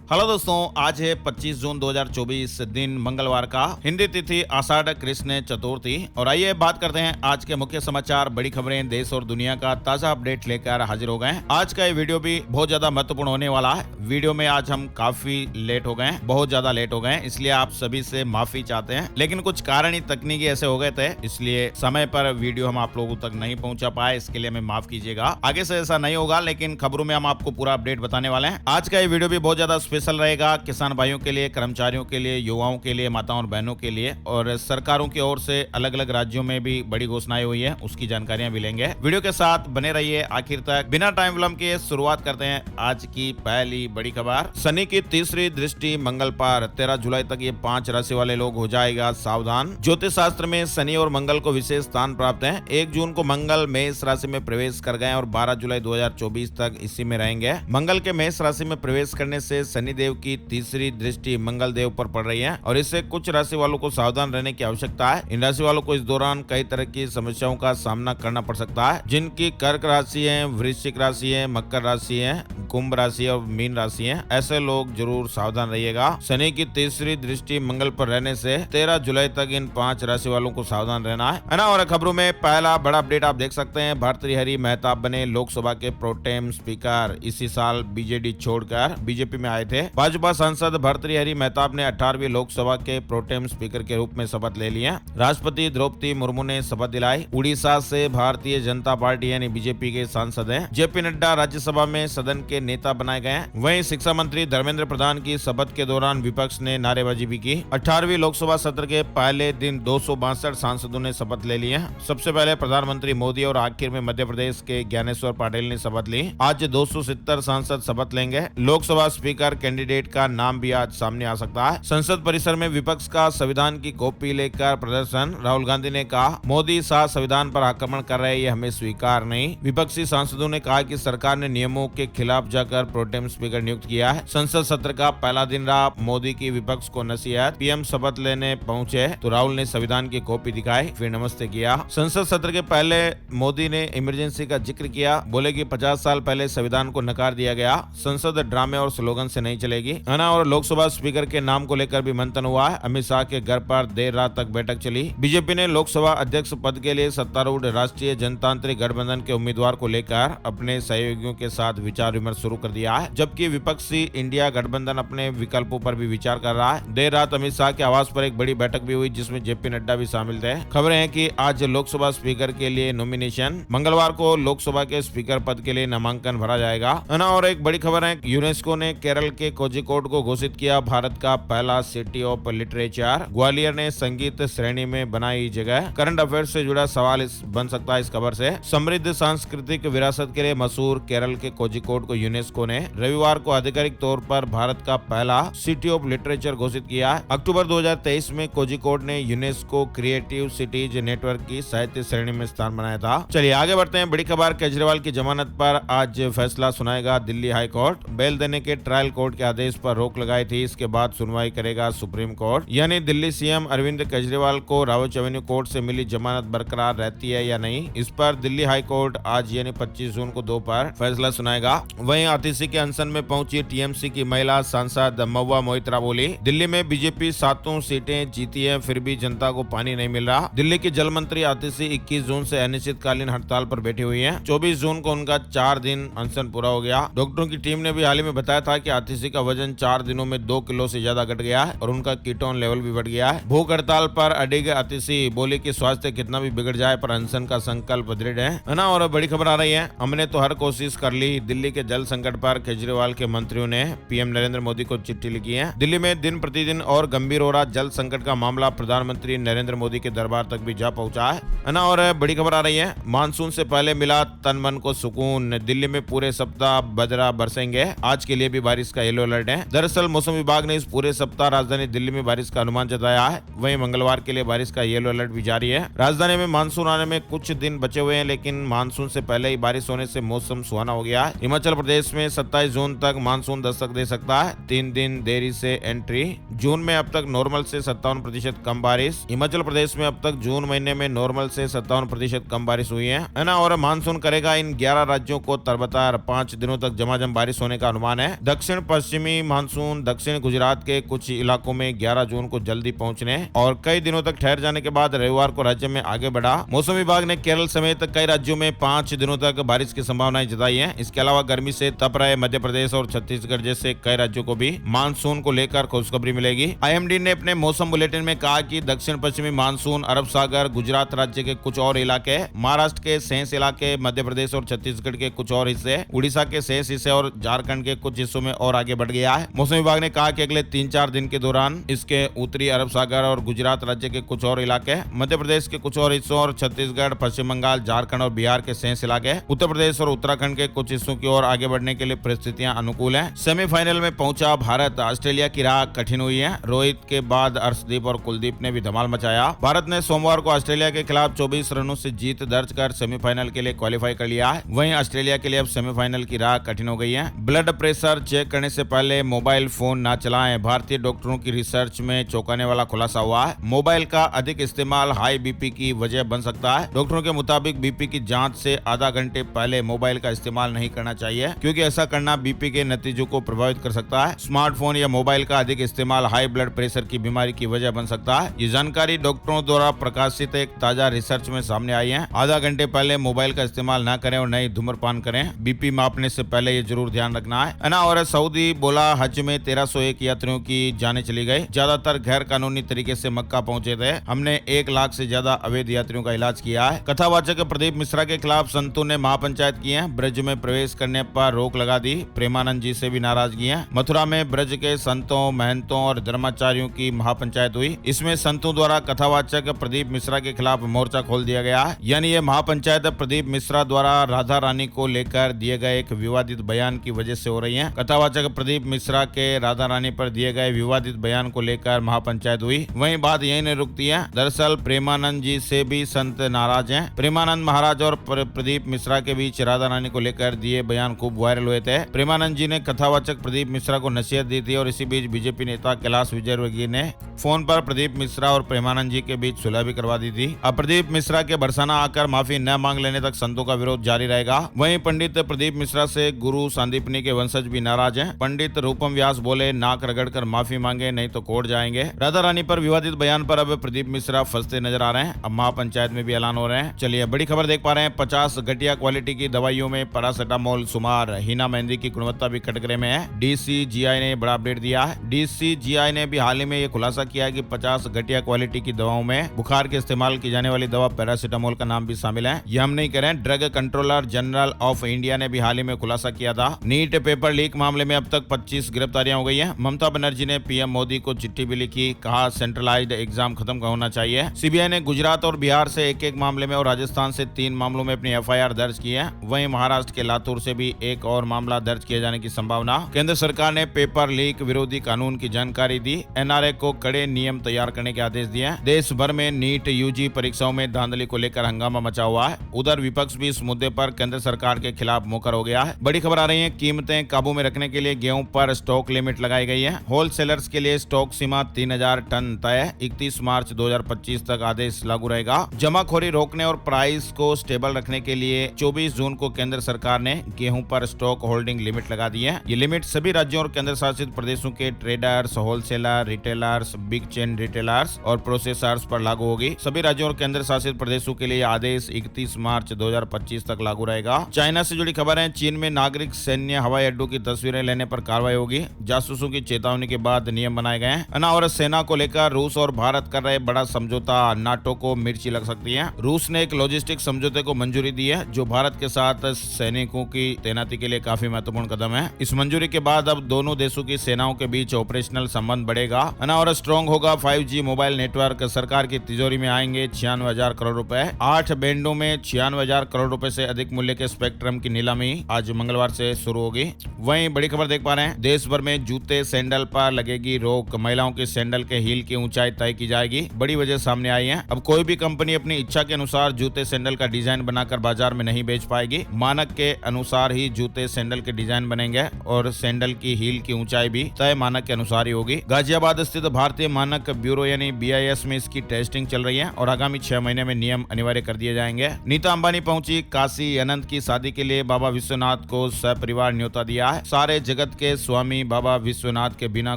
Hello दोस्तों, आज है 25 जून 2024 दिन मंगलवार का। हिंदी तिथि आषाढ़ कृष्ण चतुर्थी। और आइए बात करते हैं आज के मुख्य समाचार, बड़ी खबरें, देश और दुनिया का ताजा अपडेट लेकर हाजिर हो गए हैं। आज का ये वीडियो भी बहुत ज्यादा महत्वपूर्ण होने वाला है। वीडियो में आज हम काफी लेट हो गए हैं, बहुत ज्यादा लेट हो गए हैं, इसलिए आप सभी से माफी चाहते हैं। लेकिन कुछ कारण ही तकनीकी ऐसे हो गए थे, इसलिए समय पर वीडियो हम आप लोगों तक नहीं पहुंचा पाए, इसके लिए हमें माफ कीजिएगा। आगे से ऐसा नहीं होगा, लेकिन खबरों में हम आपको पूरा अपडेट बताने वाले हैं। आज का ये वीडियो भी बहुत ज्यादा स्पेशल रहेगा, किसान भाइयों के लिए, कर्मचारियों के लिए, युवाओं के लिए, माताओं और बहनों के लिए। और सरकारों की ओर से अलग अलग राज्यों में भी बड़ी घोषणाएं हुई है, उसकी जानकारियां भी लेंगे। वीडियो के साथ बने रहिए आखिर तक। बिना टाइम विलंब के शुरुआत करते हैं आज की पहली बड़ी खबर। शनि की तीसरी दृष्टि मंगल पर, 13 जुलाई तक ये 5 राशि वाले लोग हो जाएगा सावधान। ज्योतिष शास्त्र में शनि और मंगल को विशेष स्थान प्राप्त है। 1 जून को मंगल मेष राशि में प्रवेश कर गए और 12 जुलाई 2024 तक इसी में रहेंगे। मंगल के मेष राशि में प्रवेश करने से शनि देव की तीसरी दृष्टि मंगल देव पर पड़ रही है और इससे कुछ राशि वालों को सावधान रहने की आवश्यकता है। इन राशि वालों को इस दौरान कई तरह की समस्याओं का सामना करना पड़ सकता है, जिनकी कर्क राशि है, वृश्चिक राशि है, मकर राशि है, कुंभ राशि और मीन राशि है। ऐसे लोग जरूर सावधान रहिएगा। शनि की तीसरी दृष्टि मंगल पर रहने से 13 जुलाई तक इन 5 राशि वालों को सावधान रहना है ना। और खबरों में पहला बड़ा अपडेट आप देख सकते हैं, भर्तृहरि मेहताब बने लोकसभा के प्रोटेम स्पीकर। इसी साल बीजेडी छोड़कर बीजेपी में आए थे। भाजपा सांसद भर्तृहरि मेहताब ने 18वीं लोकसभा के प्रोटेम स्पीकर के रूप में शपथ ले लिया। राष्ट्रपति द्रौपदी मुर्मू ने शपथ दिलाई। उड़ीसा से भारतीय जनता पार्टी यानी बीजेपी के सांसद हैं। जेपी नड्डा राज्यसभा में सदन के नेता बनाए गए हैं। वहीं शिक्षा मंत्री धर्मेंद्र प्रधान की शपथ के दौरान विपक्ष ने नारेबाजी भी की। 18वीं लोकसभा सत्र के पहले दिन 262 सांसदों ने शपथ ले ली है। सबसे पहले प्रधानमंत्री मोदी और आखिर में मध्य प्रदेश के ज्ञानेश्वर पाटिल ने शपथ ली। आज 270 सांसद शपथ लेंगे। लोकसभा स्पीकर कैंडिडेट का नाम भी आज सामने आ सकता है। संसद परिसर में विपक्ष का संविधान की कॉपी लेकर प्रदर्शन। राहुल गांधी ने कहा, मोदी शाह संविधान पर आक्रमण कर रहे हैं, ये हमें स्वीकार नहीं। विपक्षी सांसदों ने कहा कि सरकार ने नियमों के खिलाफ जाकर प्रोटेम स्पीकर नियुक्त किया है। संसद सत्र का पहला दिन रहा। मोदी की विपक्ष को नसीहत। पीएम शपथ लेने पहुंचे तो राहुल ने संविधान की कॉपी दिखाई, फिर नमस्ते किया। संसद सत्र के पहले मोदी ने इमरजेंसी का जिक्र किया। बोले कि 50 साल पहले संविधान को नकार दिया गया। संसद ड्रामे और स्लोगन से नहीं चलेगी, है ना। और लोकसभा स्पीकर के नाम को लेकर भी मंथन हुआ है। अमित शाह के घर पर देर रात तक बैठक चली। बीजेपी ने लोकसभा अध्यक्ष पद के लिए सत्तारूढ़ राष्ट्रीय जनतांत्रिक गठबंधन के उम्मीदवार को लेकर अपने सहयोगियों के साथ विचार विमर्श शुरू कर दिया है, जबकि विपक्षी इंडिया गठबंधन अपने विकल्पों पर भी विचार कर रहा है। देर रात अमित शाह के आवास पर एक बड़ी बैठक भी हुई, जिसमें जेपी नड्डा भी शामिल थे। खबरें हैं कि आज लोकसभा स्पीकर के लिए नॉमिनेशन, मंगलवार को लोकसभा के स्पीकर पद के लिए नामांकन भरा जाएगा, है ना। और एक बड़ी खबर है, यूनेस्को ने केरल के कोझिकोड को घोषित किया भारत का पहला सिटी ऑफ लिटरेचर। ग्वालियर ने संगीत श्रेणी में बनाई जगह। करंट अफेयर से जुड़ा सवाल बन सकता है इस खबर से। समृद्ध सांस्कृतिक विरासत के लिए मशहूर केरल के कोझिकोड को यूनेस्को ने रविवार को आधिकारिक तौर पर भारत का पहला सिटी ऑफ लिटरेचर घोषित किया। अक्टूबर 2023 में कोझिकोड ने यूनेस्को क्रिएटिव सिटीज नेटवर्क की साहित्य श्रेणी में स्थान बनाया था। चलिए आगे बढ़ते हैं। बड़ी खबर, केजरीवाल की जमानत पर आज फैसला सुनाएगा दिल्ली हाई कोर्ट। बेल देने के ट्रायल कोर्ट के आदेश पर रोक लगाई थी, इसके बाद सुनवाई करेगा सुप्रीम कोर्ट। यानी दिल्ली सीएम अरविंद केजरीवाल को रावत एवेन्यू कोर्ट से मिली जमानत बरकरार रहती है या नहीं, इस पर दिल्ली हाई कोर्ट आज यानी 25 जून को दोपहर फैसला सुनाएगा। वहीं आतिशी के अनशन में पहुंची टीएमसी की महिला सांसद महुआ मोइत्रा बोली, दिल्ली में बीजेपी 7 सीटें जीती है, फिर भी जनता को पानी नहीं मिल रहा। दिल्ली की जल मंत्री आतिशी 21 जून से अनिश्चितकालीन हड़ताल पर बैठी हुई है। 24 जून को उनका 4 दिन अनशन पूरा हो गया। डॉक्टरों की टीम ने भी हाल ही में बताया था कि आतिशी का वजन 4 दिनों में 2 किलो से ज्यादा घट गया है और उनका कीटोन लेवल भी बढ़ गया है। भूख हड़ताल पर अडिग आतिशी बोली कि स्वास्थ्य कितना भी बिगड़ जाए पर अनशन का संकल्प दृढ़ है ना। और बड़ी खबर आ रही है, हमने तो हर कोशिश कर ली। दिल्ली के जल संकट पर केजरीवाल के मंत्रियों ने पीएम नरेंद्र मोदी को चिट्ठी लिखी है। दिल्ली में दिन प्रतिदिन और गंभीर हो रहा जल संकट का मामला प्रधानमंत्री नरेंद्र मोदी के दरबार तक भी जा पहुंचा है ना। और बड़ी खबर आ रही है, मानसून से पहले मिला तन मन को सुकून। दिल्ली में पूरे सप्ताह बजरा बरसेंगे। आज के लिए भी बारिश का येलो अलर्ट है। दरअसल मौसम विभाग ने इस पूरे सप्ताह राजधानी दिल्ली में बारिश का अनुमान जताया है। वहीं मंगलवार के लिए बारिश का येलो अलर्ट भी जारी है। राजधानी में मानसून आने में कुछ दिन बचे हुए हैं, लेकिन मानसून से पहले ही बारिश होने से मौसम सुहाना हो गया है। हिमाचल प्रदेश में 27 जून तक मानसून दस्तक दे सकता है। 3 दिन देरी से एंट्री। जून में अब तक नॉर्मल से 57% कम बारिश। हिमाचल प्रदेश में अब तक जून महीने में नॉर्मल से 57% कम बारिश हुई है ना। और मानसून करेगा इन 11 राज्यों को तरबतर। 5 दिनों तक झमाझम बारिश होने का अनुमान है। दक्षिण पश्चिमी मानसून दक्षिण गुजरात के कुछ इलाकों में 11 जून को जल्दी पहुंचने और कई दिनों तक ठहर जाने के बाद रविवार को राज्य में आगे बढ़ा। मौसम विभाग ने केरल समेत कई राज्यों में 5 दिनों तक बारिश की संभावनाएं जताई है। इसके अलावा गर्मी से तप रहे मध्य प्रदेश और छत्तीसगढ़ जैसे कई राज्यों को भी मानसून को लेकर खुशखबरी मिलेगी। IMD ने अपने मौसम बुलेटिन में कहा कि दक्षिण पश्चिमी मानसून अरब सागर, गुजरात राज्य के कुछ और इलाके, महाराष्ट्र के शेष इलाके, मध्य प्रदेश और छत्तीसगढ़ के कुछ और हिस्से, उड़ीसा के शेष हिस्से और झारखंड के कुछ हिस्सों में और आगे बढ़ गया है। मौसम विभाग ने कहा कि अगले 3-4 दिन के दौरान इसके उत्तरी अरब सागर और गुजरात राज्य के कुछ और इलाके, मध्य प्रदेश के कुछ और हिस्सों और छत्तीसगढ़, पश्चिम बंगाल, झारखंड और बिहार के शेष इलाके, उत्तर प्रदेश और उत्तराखंड के कुछ हिस्सों की ओर आगे बढ़ने के लिए परिस्थितियां अनुकूल हैं। सेमीफाइनल में पहुंचा भारत, ऑस्ट्रेलिया की राह कठिन हुई है। रोहित के बाद अर्शदीप और कुलदीप ने भी धमाल मचाया। भारत ने सोमवार को ऑस्ट्रेलिया के खिलाफ 24 रनों से जीत दर्ज कर सेमीफाइनल के लिए क्वालिफाई कर लिया है। वहीं ऑस्ट्रेलिया के लिए अब सेमीफाइनल की राह कठिन हो गई है। ब्लड प्रेशर चेक करने से पहले मोबाइल फोन न चलाएं। भारतीय डॉक्टरों की रिसर्च में चौंकाने वाला खुलासा हुआ है। मोबाइल का अधिक इस्तेमाल हाई बीपी की वजह बन सकता है। डॉक्टरों के मुताबिक बीपी की जांच से आधा घंटे पहले मोबाइल का इस्तेमाल नहीं करना चाहिए, क्योंकि ऐसा करना बीपी के नतीजों को प्रभावित कर सकता है। स्मार्टफोन या मोबाइल का अधिक इस्तेमाल हाई ब्लड प्रेशर की बीमारी की वजह बन सकता है। ये जानकारी डॉक्टरों द्वारा प्रकाशित एक ताजा रिसर्च में सामने आई है। आधा घंटे पहले मोबाइल का इस्तेमाल न करें और न ही धूम्रपान करें। बीपी मापने से पहले ये जरूर ध्यान रखना है ना। और सऊदी बोला, हज में 1301 यात्रियों की जानें चली गई। ज्यादातर गैर कानूनी तरीके से मक्का पहुंचे थे। हमने 1 लाख से ज्यादा अवैध यात्रियों का इलाज किया है। कथावाचक प्रदीप मिश्रा के खिलाफ संतों ने महापंचायत की है। ब्रज में प्रवेश करने पर रोक लगा दी। प्रेमानंद जी से भी नाराजगी है। मथुरा में ब्रज के संतों, महंतों और धर्माचार्यों की महापंचायत हुई। इसमें संतों द्वारा कथावाचक प्रदीप मिश्रा के खिलाफ मोर्चा खोल दिया गया है। यानी ये महापंचायत प्रदीप मिश्रा द्वारा राधा रानी को लेकर दिए गए एक विवादित बयान की वजह से हो रही है। कथावाचक प्रदीप मिश्रा के राधा रानी पर दिए गए विवादित बयान को लेकर महापंचायत हुई। वहीं बात यही नहीं रुकती है। दरअसल प्रेमानंद जी से भी संत नाराज हैं। प्रेमानंद महाराज और प्रदीप मिश्रा के बीच राधा रानी को लेकर दिए बयान खूब वायरल हुए थे। प्रेमानंद जी ने कथावाचक प्रदीप मिश्रा को नसीहत दी थी और इसी बीच बीजेपी नेता कैलाश विजयवर्गीय ने फोन पर प्रदीप मिश्रा और प्रेमानंद जी के बीच सुलह भी करवा दी थी। अब प्रदीप मिश्रा के बरसाना आकर माफी न मांग लेने तक संतों का विरोध जारी रहेगा। वहीं पंडित प्रदीप मिश्रा से गुरु सांदीपनी के वंशज भी नाराज हैं। पंडित रूपम व्यास बोले, नाक रगड़कर माफी मांगे नहीं तो कोर्ट जाएंगे। राधा रानी पर विवादित बयान पर अब प्रदीप मिश्रा फंसते नजर आ रहे हैं। अब महापंचायत में भी ऐलान हो रहे हैं। चलिए बड़ी खबर देख पा रहे हैं। 50 घटिया क्वालिटी की दवाइयों में पैरासिटामोल शुमार। हीना मेहंदी की गुणवत्ता भी कटघरे में है। DCGI ने बड़ा अपडेट दिया है। DCGI ने भी हाल ही में ये खुलासा किया है कि 50 घटिया क्वालिटी की दवाओं में बुखार के इस्तेमाल की जाने वाली दवा पैरासिटामोल का नाम भी शामिल है। ये हम नहीं कह रहे हैं। Drug controller general of India ने भी हाल ही में खुलासा किया था। नीट पेपर लीक मामले में अब तक 25 गिरफ्तारियां हो गई हैं। ममता बनर्जी ने PM मोदी को चिट्ठी भी लिखी, कहा सेंट्रलाइज्ड एग्जाम खत्म होना चाहिए। CBI ने गुजरात और बिहार से एक मामले में और राजस्थान से 3 मामलों में अपनी FIR दर्ज की है। वहीं महाराष्ट्र के लातूर से भी एक और मामला दर्ज किए जाने की संभावना। केंद्र सरकार ने पेपर लीक विरोधी कानून की जानकारी दी। NRA को कड़े नियम तैयार करने के आदेश दिए। देश भर में नीट UG परीक्षाओं में धांधली को लेकर हंगामा मचा हुआ है। उधर विपक्ष भी इस मुद्दे पर केंद्र सरकार के खिलाफ मुखर हो गया है। बड़ी खबर आ रही है। कीमतें काबू में रखने के लिए गेहूं पर स्टॉक लिमिट लगाई गई है। होलसेलर्स के लिए स्टॉक सीमा 3000 टन तय। 31 मार्च 2025 तक आदेश लागू रहेगा। जमाखोरी रोकने और प्राइस को स्टेबल रखने के लिए 24 जून को केंद्र सरकार ने गेहूं पर स्टॉक होल्डिंग लिमिट लगा दी है। ये लिमिट सभी राज्यों और केंद्र शासित प्रदेशों के traders, wholesaler, retailers, big chain retailers और प्रोसेसर्स पर लागू होगी। सभी राज्यों और केंद्र शासित प्रदेशों के लिए आदेश 31 मार्च 2025 तक लागू रहेगा। चाइना से जुड़ी खबर है। चीन में नागरिक सैन्य हवाई अड्डों की तस्वीरें लेने पर कार्रवाई होगी। जासूसों की चेतावनी के बाद नियम बनाए गए हैं। और सेना को लेकर रूस और भारत कर रहे बड़ा समझौता। नाटो को मिर्ची लग सकती है। रूस ने एक लॉजिस्टिक समझौते को मंजूरी दी है, जो भारत के साथ सैनिकों की तैनाती के लिए काफी महत्वपूर्ण कदम है। इस मंजूरी के बाद अब दोनों देशों की सेनाओं के बीच ऑपरेशनल संबंध बढ़ेगा और स्ट्रॉन्ग होगा। 5G mobile network. सरकार की तिजोरी में आएंगे 96,000 करोड़ रुपए। 8 बैंडों में 96,000 करोड़ रुपए से अधिक मूल्य के स्पेक्ट्रम की नीलामी आज मंगलवार से शुरू होगी। वहीं बड़ी खबर देख पा रहे हैं। देश भर में जूते सैंडल पर लगेगी रोक। महिलाओं के सैंडल के हील की ऊंचाई तय की जाएगी। बड़ी वजह सामने आई है। अब कोई भी कंपनी अपनी इच्छा के अनुसार जूते सैंडल का डिजाइन बनाकर बाजार में नहीं बेच पाएगी। मानक के अनुसार ही जूते सैंडल के डिजाइन बनेंगे और सैंडल की हील की ऊंचाई भी तय मानक के अनुसार ही होगी। गाजियाबाद स्थित भारतीय मानक ब्यूरो यानी BIS में इसकी टेस्टिंग चल रही है और आगामी 6 महीने में नियम अनिवार्य कर दिए जाएंगे। नीता अंबानी पहुंची काशी। अनंत की शादी के लिए बाबा विश्वनाथ को सपरिवार न्योता दिया है। सारे जगत जगत के स्वामी बाबा विश्वनाथ के बिना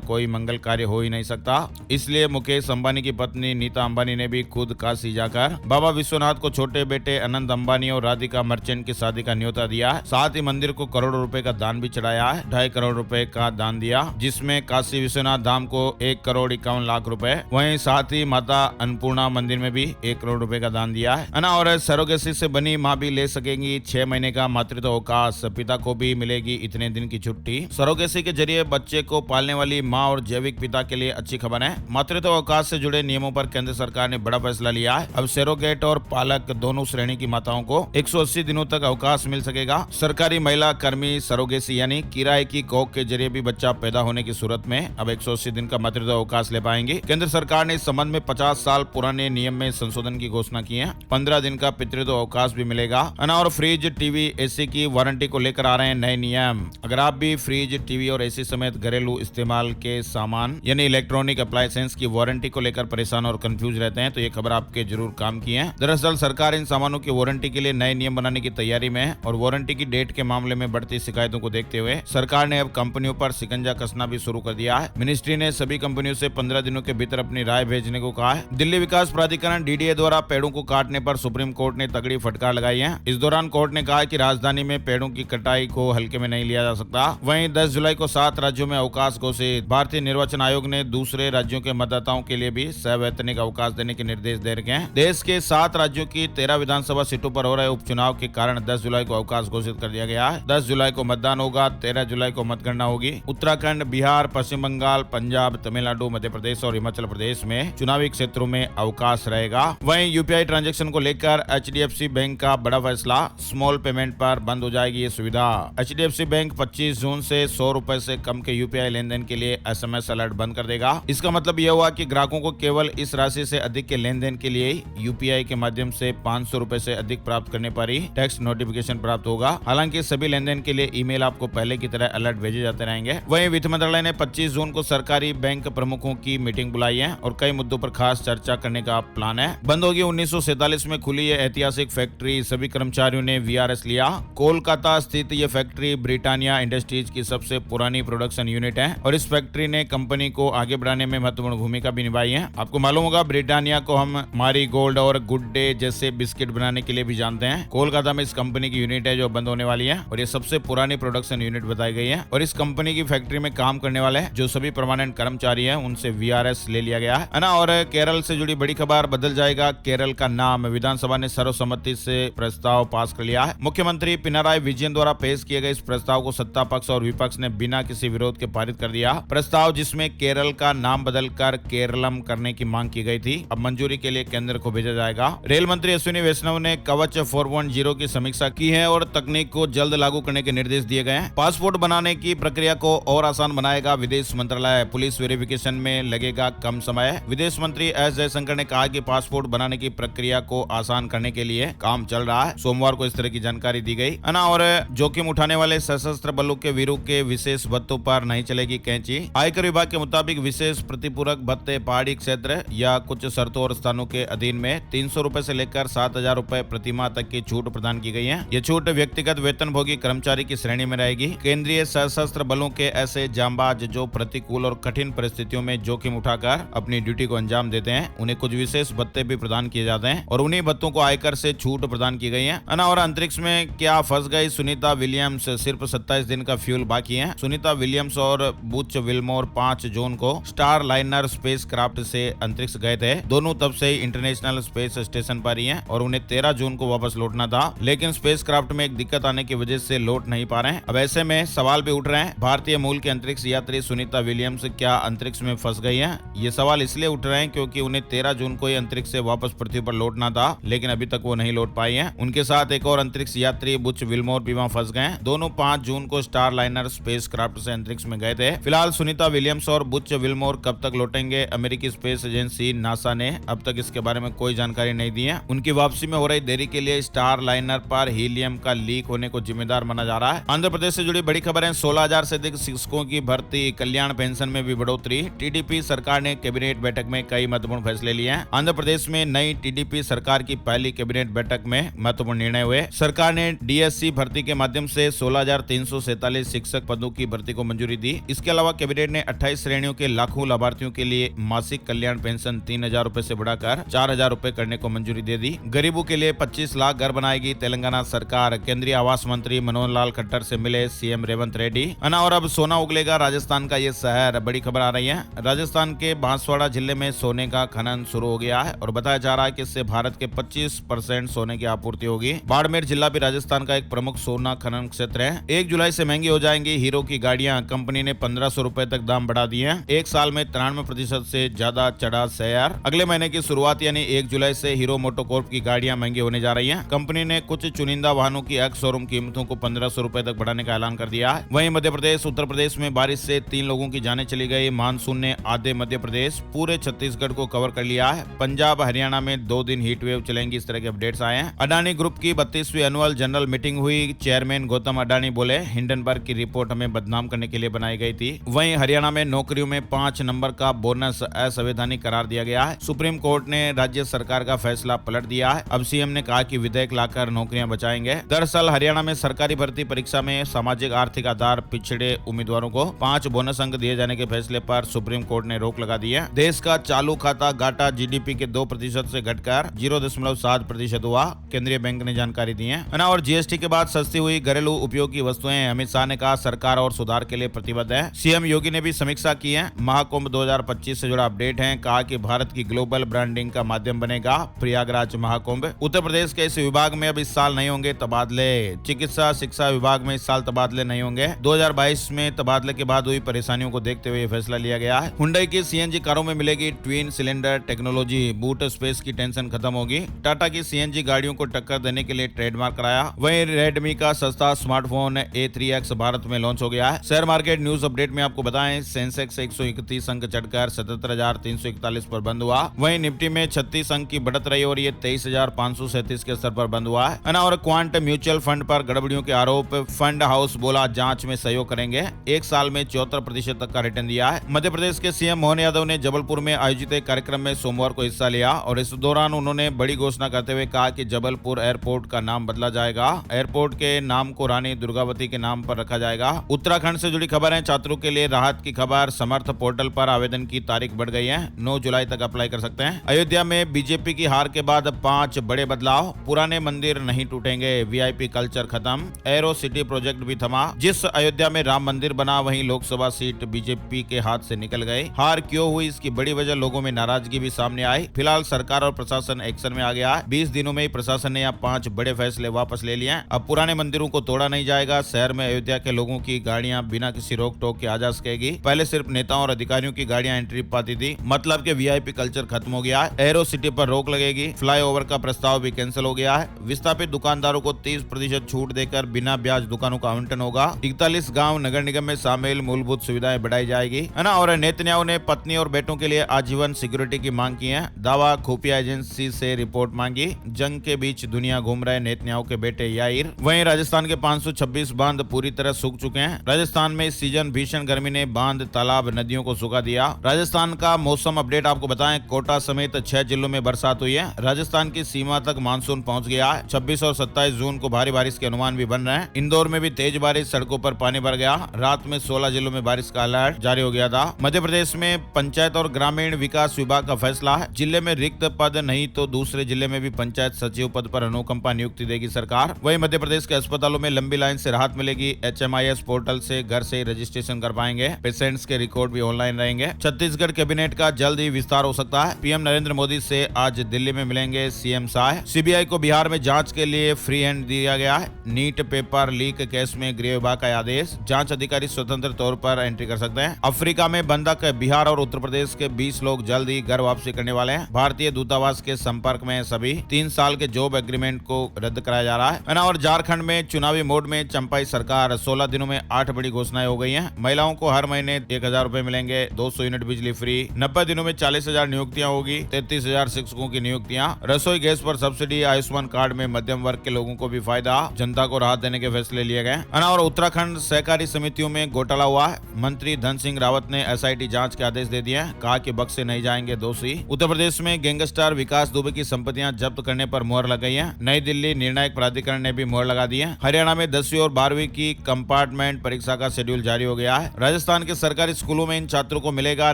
कोई मंगल कार्य हो ही नहीं सकता। इसलिए मुकेश अंबानी की पत्नी नीता अंबानी ने भी खुद काशी जाकर बाबा विश्वनाथ को छोटे बेटे अनंत अंबानी और राधिका मर्चेंट की शादी का न्योता दिया है। साथ ही मंदिर को करोड़ों रुपए का दान भी चढ़ाया है। 2.5 करोड़ रुपए का दान दिया, जिसमें काशी विश्वनाथ धाम को 1,51,00,000 रुपए, वहीं साथ ही माता अन्नपूर्णा मंदिर में भी 1 करोड़ रुपए का दान दिया है ना। और सरोगेसी से बनी माँ भी ले सकेंगी 6 महीने का मातृत्व अवकाश, पिता को भी मिलेगी इतने दिन की छुट्टी। सरोगेसी के जरिए बच्चे को पालने वाली माँ और जैविक पिता के लिए अच्छी खबर है। मातृत्व अवकाश से जुड़े नियमों पर केंद्र सरकार ने बड़ा फैसला लिया है। अब सरोगेट और पालक दोनों श्रेणी की माताओं को 180 दिनों तक अवकाश मिल सकेगा। सरकारी महिला कर्मी सरोगेसी यानी किराए की कोख के जरिए भी बच्चा पैदा होने की सूरत में अब 180 दिन का मातृत्व अवकाश ले पाएंगे। केंद्र सरकार ने इस संबंध में 50 साल पुराने नियम में संशोधन की घोषणा की है। 15 दिन का पितृत्व अवकाश भी मिलेगा। और फ्रिज, टीवी, एसी की वारंटी को लेकर आ रहे हैं नए नियम। अगर आप भी फ्रिज, टीवी और एसी समेत घरेलू इस्तेमाल के सामान यानी इलेक्ट्रॉनिक अप्लायंसेस की वारंटी को लेकर परेशान और कंफ्यूज रहते हैं तो ये खबर आपके जरूर काम की है। दरअसल सरकार इन सामानों की वारंटी के लिए नए नियम बनाने की तैयारी में है और वारंटी की डेट के मामले में बढ़ती शिकायतों को देखते हुए सरकार ने अब कंपनियों पर शिकंजा कसना भी शुरू कर दिया है। मिनिस्ट्री ने सभी कंपनियों से 15 दिनों के भीतर अपनी राय भेजने को कहा है। दिल्ली विकास प्राधिकरण DDA द्वारा पेड़ों को काटने पर सुप्रीम कोर्ट ने तगड़ी फटकार लगाई है। इस दौरान कोर्ट ने कहा कि राजधानी में पेड़ों की कटाई को हल्के में नहीं लिया जा सकता। वहीं 10 जुलाई को 7 राज्यों में अवकाश घोषित। भारतीय निर्वाचन आयोग ने दूसरे राज्यों के मतदाताओं के लिए भी सवैतनिक अवकाश देने के निर्देश दे रखे हैं। देश के 7 राज्यों की 13 विधानसभा सीटों पर हो रहे उपचुनाव के कारण 10 जुलाई को अवकाश घोषित कर दिया गया है। 10 जुलाई को मतदान होगा, 13 जुलाई को मतगणना होगी। उत्तराखंड, बिहार, पश्चिम बंगाल, पंजाब, तमिलनाडु, मध्य प्रदेश और हिमाचल प्रदेश में चुनावी क्षेत्रों में अवकाश रहेगा। वहीं UPI ट्रांजैक्शन को लेकर HDFC बैंक का बड़ा फैसला, स्मॉल पेमेंट पर बंद हो जाएगी ये सुविधा। HDFC बैंक 25 जून से 100 रुपए से कम के UPI लेनदेन के लिए SMS अलर्ट बंद कर देगा। इसका मतलब यह हुआ कि ग्राहकों को केवल इस राशि से अधिक के लेनदेन के लिए UPI के माध्यम से 500 रुपए से अधिक प्राप्त करने पर ही टेक्स्ट नोटिफिकेशन प्राप्त होगा। हालांकि सभी लेनदेन के लिए ईमेल आपको पहले की तरह अलर्ट भेजे जाते रहेंगे। वहीं वित्त मंत्रालय ने 25 जून को सरकारी बैंक प्रमुखों की मीटिंग बुलाई है और कई मुद्दों पर खास चर्चा करने का प्लान है। बंद होगी 1947 में खुली ये ऐतिहासिक फैक्ट्री, सभी कर्मचारियों ने VRS लिया। कोलकाता स्थित ये फैक्ट्री ब्रिटानिया इंडस्ट्रीज की सबसे पुरानी प्रोडक्शन यूनिट है और इस फैक्ट्री ने कंपनी को आगे बढ़ाने में महत्वपूर्ण भूमिका भी निभाई है। आपको मालूम होगा ब्रिटानिया को हम मारी गोल्ड और गुड डे जैसे बिस्किट बनाने के लिए भी जानते हैं। कोलकाता में इस कंपनी की यूनिट है जो बंद होने वाली है और ये सबसे पुरानी प्रोडक्शन यूनिट बताई गई है। और इस कंपनी की फैक्ट्री में काम करने वाले जो सभी परमानेंट कर्मचारी हैं उनसे VRS ले लिया गया है ना। और केरल से जुड़ी बड़ी खबर, बदल जाएगा केरल का नाम। विधानसभा ने सर्वसम्मति से प्रस्ताव पास कर लिया है। मुख्यमंत्री पिनाराई विजयन द्वारा पेश किए गए इस प्रस्ताव को सत्ता पक्ष और विपक्ष ने बिना किसी विरोध के पारित कर दिया। प्रस्ताव जिसमें केरल का नाम बदलकर केरलम करने की मांग की गई थी, अब मंजूरी के लिए केंद्र को भेजा जाएगा। रेल मंत्री अश्विनी वैष्णव ने कवच 4.0 की समीक्षा की है और तकनीक को जल्द लागू करने के निर्देश दिए गए हैं। पासपोर्ट बनाने की प्रक्रिया को और आसान बनाएगा विदेश मंत्रालय। पुलिस वेरिफिकेशन में लगेगा कम समय। विदेश मंत्री S जयशंकर ने कहा कि पासपोर्ट बनाने की प्रक्रिया को आसान करने के लिए काम चल रहा है। सोमवार को इस तरह की जानकारी दी गई है ना। और जोखिम उठाने वाले सशस्त्र बलों के वीरों के विशेष भत्तों पर नहीं चलेगी कैंची। आयकर विभाग के मुताबिक विशेष प्रतिपूरक भत्ते पहाड़ी क्षेत्र या कुछ शर्तों और स्थानों के अधीन में 300 रुपए से लेकर 7,000 रुपए प्रति माह तक की छूट प्रदान की गई है। ये छूट व्यक्तिगत वेतनभोगी कर्मचारी की श्रेणी में रहेगी। केंद्रीय सशस्त्र बलों के ऐसे जांबाज जो प्रतिकूल और कठिन परिस्थितियों में जोखिम उठाकर अपनी ड्यूटी को अंजाम देते हैं, उन्हें कुछ विशेष भत्ते भी प्रदान किए जाते हैं और उन्हीं भत्तों को आयकर से छूट प्रदान की गई है। और अंतरिक्ष में क्या फंस गई सुनीता विलियम्स, सिर्फ 27 दिन का फ्यूल बाकी है। सुनीता विलियम्स और बुच विल्मोर 5 जून को स्टार लाइनर स्पेस क्राफ्ट से अंतरिक्ष गए थे। दोनों तब से ही इंटरनेशनल स्पेस स्टेशन पर ही हैं और उन्हें 13 जून को वापस लौटना था, लेकिन स्पेस क्राफ्ट में एक दिक्कत आने की वजह से लौट नहीं पा रहे हैं। अब ऐसे में सवाल भी उठ रहे हैं, भारतीय मूल के अंतरिक्ष यात्री सुनीता विलियम्स क्या अंतरिक्ष में फंस गई है? ये सवाल इसलिए उठ रहे हैं क्योंकि उन्हें 13 जून को ही अंतरिक्ष से वापस पृथ्वी पर लौटना था, लेकिन अभी तक वो नहीं लौट पाई है। उनके साथ एक और अंतरिक्ष यात्री बुच विल्मोर भी वहां फंस गए। दोनों 5 जून को स्टार लाइनर स्पेस क्राफ्ट से अंतरिक्ष में गए थे। फिलहाल सुनीता विलियम्स और बुच विल्मोर कब तक लौटेंगे, अमेरिकी स्पेस एजेंसी नासा ने अब तक इसके बारे में कोई जानकारी नहीं दी है। उनकी वापसी में हो रही देरी के लिए स्टार लाइनर पर हीलियम का लीक होने को जिम्मेदार माना जा रहा है। आंध्र प्रदेश से जुड़ी बड़ी खबर है, 16,000 से अधिक शिक्षकों की भर्ती, कल्याण पेंशन में भी बढ़ोतरी। TDP सरकार ने कैबिनेट बैठक में कई महत्वपूर्ण फैसले लिए हैं। आंध्र प्रदेश में नई TDP सरकार की पहली कैबिनेट बैठक में महत्वपूर्ण निर्णय हुए। सरकार ने DSC भर्ती के माध्यम से 16,347 शिक्षक शिक्षक पदों की भर्ती को मंजूरी दी। इसके अलावा कैबिनेट ने 28 श्रेणियों के लाखों लाभार्थियों के लिए मासिक कल्याण पेंशन 3,000 रूपए से बढ़ाकर 4,000 रूपए करने को मंजूरी दे दी। गरीबों के लिए 25 लाख घर बनाएगी तेलंगाना सरकार। केंद्रीय आवास मंत्री मनोहर लाल खट्टर से मिले सीएम रेवंत रेड्डी। और अब सोना उगलेगा राजस्थान का ये शहर, बड़ी खबर आ रही है। राजस्थान के बांसवाड़ा जिले में सोने का खनन शुरू हो गया है और बताया जा रहा है कि इससे भारत के 25% सोने की आपूर्ति होगी। बाड़मेर जिला भी राजस्थान का एक प्रमुख सोना खनन क्षेत्र है। 1 जुलाई से महंगी हो जाएंगी हीरो की गाड़ियां। कंपनी ने 1,500 रूपए तक दाम बढ़ा दिए हैं। एक साल में 93% से ज्यादा चढ़ा शेयर। अगले महीने की शुरुआत यानी 1 जुलाई से हीरो मोटोकॉर्प की गाड़ियां महंगी होने जा रही हैं। कंपनी ने कुछ चुनिंदा वाहनों की एक्स शोरूम कीमतों को 1,500 रूपए तक बढ़ाने का ऐलान कर दिया है। वहीं मध्य प्रदेश, उत्तर प्रदेश में बारिश से 3 लोगों की जानें चली गई। मानसून ने आधे मध्य प्रदेश, पूरे छत्तीसगढ़ को कवर कर लिया है। पंजाब, हरियाणा में 2 दिन हीट वेव चलेंगी, इस तरह के अपडेट्स आए हैं। अडानी ग्रुप की 32वीं एनुअल जनरल मीटिंग हुई। चेयरमैन गौतम अडानी बोले, हिंडनबर्ग की रिपोर्ट हमें बदनाम करने के लिए बनाई गई थी। वहीं हरियाणा में नौकरियों में 5 नंबर का बोनस असंवैधानिक करार दिया गया है। सुप्रीम कोर्ट ने राज्य सरकार का फैसला पलट दिया है। अब सीएम ने कहा कि विधेयक लाकर नौकरियां बचाएंगे। दरअसल हरियाणा में सरकारी भर्ती परीक्षा में सामाजिक आर्थिक आधार पिछड़े उम्मीदवारों को 5 बोनस अंक दिए जाने के फैसले पर सुप्रीम कोर्ट ने रोक लगा दी है। देश का चालू खाता घाटा जीडीपी के 2% से घटकर 0.7% हुआ, केंद्रीय बैंक ने जानकारी दी है। और जीएसटी के बाद सस्ती हुई घरेलू उपयोग की वस्तुएं। अमित शाह ने कहा सरकार और सुधार के लिए प्रतिबद्ध है। सीएम योगी ने भी समीक्षा की है। महाकुंभ 2025 से जुड़ा अपडेट है। कहा कि भारत की ग्लोबल ब्रांडिंग का माध्यम बनेगा प्रयागराज महाकुंभ। उत्तर प्रदेश के इस विभाग में अब इस साल नहीं होंगे तबादले। चिकित्सा शिक्षा विभाग में इस साल तबादले नहीं होंगे। 2022 में तबादले के बाद हुई परेशानियों को देखते हुए फैसला लिया गया है। हुंडई की सीएनजी कारों में मिलेगी twin cylinder technology. Boot space की टेंशन खत्म होगी। टाटा की सीएनजी गाड़ियों को टक्कर देने के लिए ट्रेडमार्क कराया। वहीं रेडमी का सस्ता स्मार्टफोन A3X भारत में लॉन्च हो गया है। शेयर मार्केट न्यूज अपडेट में आपको बताएं, सेंसेक्स 131 अंक चढ़कर 77,341 पर बंद हुआ। वहीं निफ्टी में 36 अंक की बढ़त रही और ये 23,537 के स्तर पर बंद हुआ है। और क्वांट म्यूचुअल फंड पर गड़बड़ियों के आरोप। फंड हाउस बोला जांच में सहयोग करेंगे। 1 साल में 74% तक का रिटर्न दिया है। मध्य प्रदेश के सीएम मोहन यादव ने जबलपुर में आयोजित एक कार्यक्रम में सोमवार को हिस्सा लिया और इस दौरान उन्होंने बड़ी घोषणा करते हुए कहा कि जबलपुर एयरपोर्ट का नाम बदला जाएगा। एयरपोर्ट के नाम को रानी दुर्गावती के नाम पर रखा जाएगा। उत्तराखंड से जुड़ी खबर है। छात्रों के लिए राहत की खबर। समर्थ पोर्टल पर आवेदन की तारीख बढ़ गई है। 9 जुलाई तक अप्लाई कर सकते हैं। अयोध्या में बीजेपी की हार के बाद 5 बड़े बदलाव। पुराने मंदिर नहीं टूटेंगे। वीआईपी कल्चर खत्म। एरो सिटी प्रोजेक्ट भी थमा। जिस अयोध्या में राम मंदिर बना वहीं लोकसभा सीट बीजेपी के हाथ से निकल गई। हार क्यों हुई, इसकी बड़ी वजह लोगों में नाराजगी भी सामने आई। फिलहाल सरकार और प्रशासन एक्शन में आ गया है। 20 दिनों में ही प्रशासन ने 5 बड़े फैसले वापस ले लिए हैं। अब पुराने मंदिरों को तोड़ा नहीं जाएगा। शहर में अयोध्या के लोगों की गाड़ियां बिना किसी रोक टोक के आ जा सकेगी। पहले सिर्फ नेताओं और अधिकारियों की गाड़ियां एंट्री पाती थी। मतलब कि वीआईपी कल्चर खत्म हो गया है। एरो सिटी पर रोक लगेगी। फ्लाईओवर का प्रस्ताव भी कैंसिल हो गया है। विस्थापित दुकानदारों को 30% छूट देकर बिना ब्याज दुकानों का आवंटन होगा। 41 गांव नगर निगम में शामिल। मूलभूत सुविधाएं बढ़ाई जाएगी, है ना। और नेतन्याहू ने पत्नी और बेटों के लिए आजीवन सिक्योरिटी की मांग की है। दावा, खुफिया एजेंसी से रिपोर्ट मांगी। जंग के बीच दुनिया घूम रहे नेतन्याहू के बेटे याइर। वहीं राजस्थान के 526 बांध पूरी तरह सूख चुके हैं। राजस्थान में इस सीजन भीषण गर्मी ने बांध, तालाब, नदियों को सुखा दिया। राजस्थान का मौसम अपडेट आपको बताएं, कोटा समेत 6 जिलों में बरसात हुई है। राजस्थान की सीमा तक मानसून पहुंच गया है। 26 और 27 जून को भारी बारिश के अनुमान भी बन रहे हैं। इंदौर में भी तेज बारिश, सड़कों पर पानी भर गया। रात में 16 जिलों में बारिश का अलर्ट जारी हो गया था। मध्य प्रदेश में पंचायत और ग्रामीण विकास विभाग का फैसला है। जिले में रिक्त पद नहीं तो दूसरे जिले में भी पंचायत सचिव पद पर अनुकंपा नियुक्ति देगी सरकार। वहीं मध्य प्रदेश के अस्पतालों में लंबी लाइन से राहत मिलेगी। HMIS पोर्टल से घर से रजिस्ट्रेशन कर पाएंगे। पेशेंट्स के रिकॉर्ड भी ऑनलाइन रहेंगे। छत्तीसगढ़ कैबिनेट का जल्द ही विस्तार हो सकता है। पीएम नरेंद्र मोदी से आज दिल्ली में मिलेंगे सीएम शाह। सीबीआई को बिहार में जांच के लिए फ्री हैंड दिया गया है। नीट पेपर लीक केस में गृह विभाग का आदेश। जांच अधिकारी स्वतंत्र तौर पर एंट्री कर सकते हैं। अफ्रीका में बंधक बिहार और उत्तर प्रदेश के 20 लोग जल्द ही घर वापसी करने वाले हैं। भारतीय दूतावास के संपर्क में सभी। 3 साल के जॉब एग्रीमेंट को रद्द कराया जा रहा है। और झारखंड में चुनावी मोड में चंपाई सरकार। 16 दिनों में 8 बड़ी घोषणाएं हो गई हैं। महिलाओं को हर महीने 1,000 रूपए मिलेंगे। 200 यूनिट बिजली फ्री। 90 दिनों में 40,000 नियुक्तियां होगी। 33,000 शिक्षकों की नियुक्तियां। रसोई गैस पर सब्सिडी। आयुष्मान कार्ड में मध्यम वर्ग के लोगों को भी फायदा। जनता को राहत देने के फैसले लिए गए। और उत्तराखंड सहकारी समितियों में घोटाला हुआ है। मंत्री धन सिंह रावत ने SIT जांच के आदेश दे दिए। कहा कि बख्शे नहीं जाएंगे दोषी। उत्तर प्रदेश में गैंगस्टर विकास दुबे की संपत्तियां जब्त करने पर मुहर लग गई है। नई दिल्ली निर्णायक प्राधिकरण ने भी मुहर लगा दी है। हरियाणा में 10वीं और 12वीं की कंपार्ट कंपार्टमेंट परीक्षा का शेड्यूल जारी हो गया है। राजस्थान के सरकारी स्कूलों में इन छात्रों को मिलेगा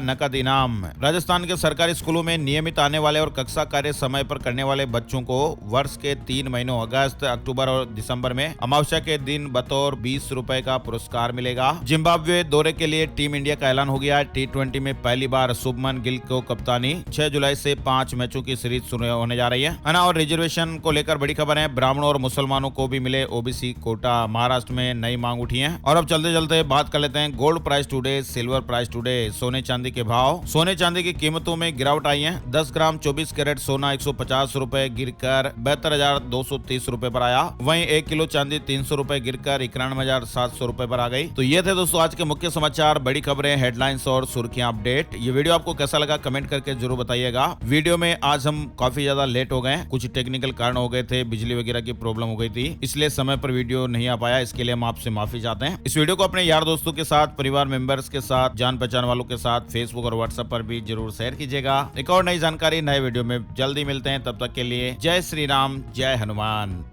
नकद इनाम। राजस्थान के सरकारी स्कूलों में नियमित आने वाले और कक्षा कार्य समय पर करने वाले बच्चों को वर्ष के 3 महीनों अगस्त, अक्टूबर और दिसंबर में अमावस्या के दिन बतौर 20 रुपए का पुरस्कार मिलेगा। जिम्बाब्वे दौरे के लिए टीम इंडिया का ऐलान हो गया है। T20 में पहली बार शुभमन गिल को कप्तानी। 6 जुलाई से 5 मैचों की सीरीज शुरू होने जा रही है ना। और रिजर्वेशन को लेकर बड़ी खबर है, ब्राह्मणों और मुसलमानों को भी मिले ओबीसी कोटा। महाराष्ट्र में नई मांग उठी है। और अब चलते चलते बात कर लेते हैं gold price today, silver price today, सोने चांदी के भाव। सोने चांदी की कीमतों में गिरावट आई है। 10 ग्राम 24 कैरेट सोना 150 रुपए गिरकर 72,230 रुपए पर आया। वहीं 1 किलो चांदी 300 रुपए गिरकर 91,700 रुपए पर आ गई। तो ये थे दोस्तों आज के मुख्य समाचार, बड़ी खबरें, हेडलाइंस और सुर्खियां अपडेट। ये वीडियो आपको कैसा लगा कमेंट करके जरूर बताइएगा। वीडियो में आज हम काफी ज्यादा लेट हो गए, कुछ टेक्निकल कारण हो गए थे, बिजली वगैरह की प्रॉब्लम हो गई थी, इसलिए समय पर वीडियो नहीं आ पाया। इसके लिए हम आपसे माफी चाहते हैं। इस वीडियो को अपने यार दोस्तों के साथ, परिवार मेंबर्स के साथ, जान पहचान वालों के साथ फेसबुक और व्हाट्सएप पर भी जरूर शेयर कीजिएगा। एक और नई जानकारी नए वीडियो में जल्दी मिलते हैं। तब तक के लिए जय श्री राम, जय हनुमान।